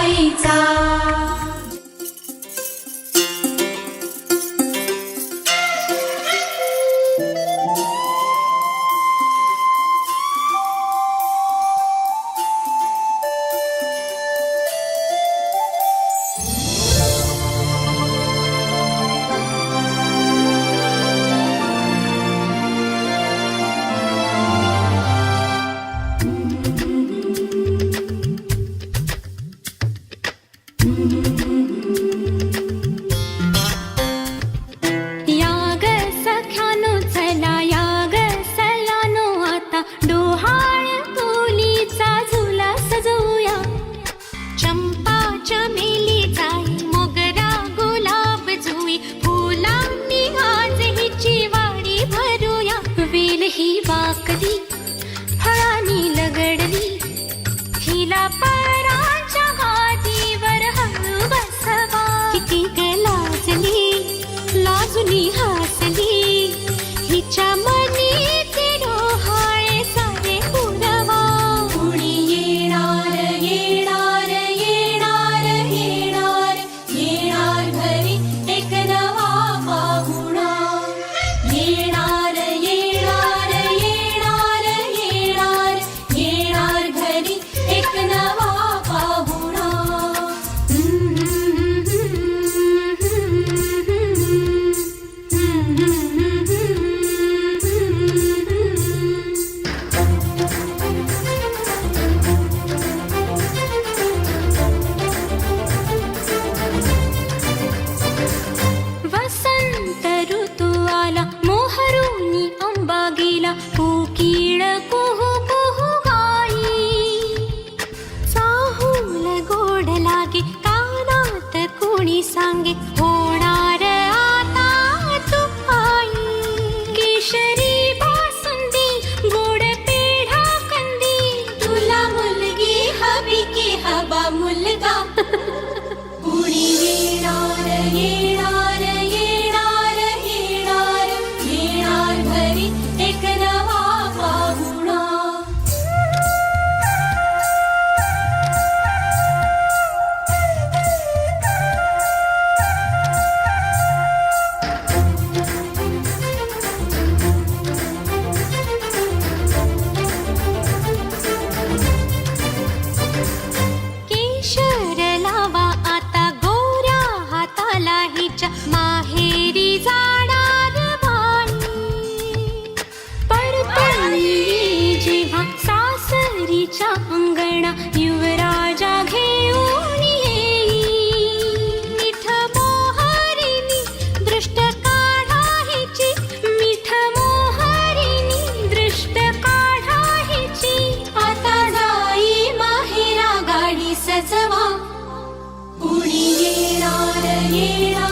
गाईचा. सांगे होणार आता तू आई. केशरी बासुंदी गोड पेढा कंदी, तुला मुलगी हवी की हवा मुलगा. कुणी येणार येणार येणार येणार येणार घरी एक नवा पाहुणा. माहेरी जाणार बाई, पडतळी जेव्हा सासरीच्या अंगणा युवराजा घेऊन येई. मीठ मोहरीनी दृष्ट काढायची, मीठ मोहरीनी दृष्ट काढायची. आता जाई माहेरा गाडी सजवा, कुणी येणार येणार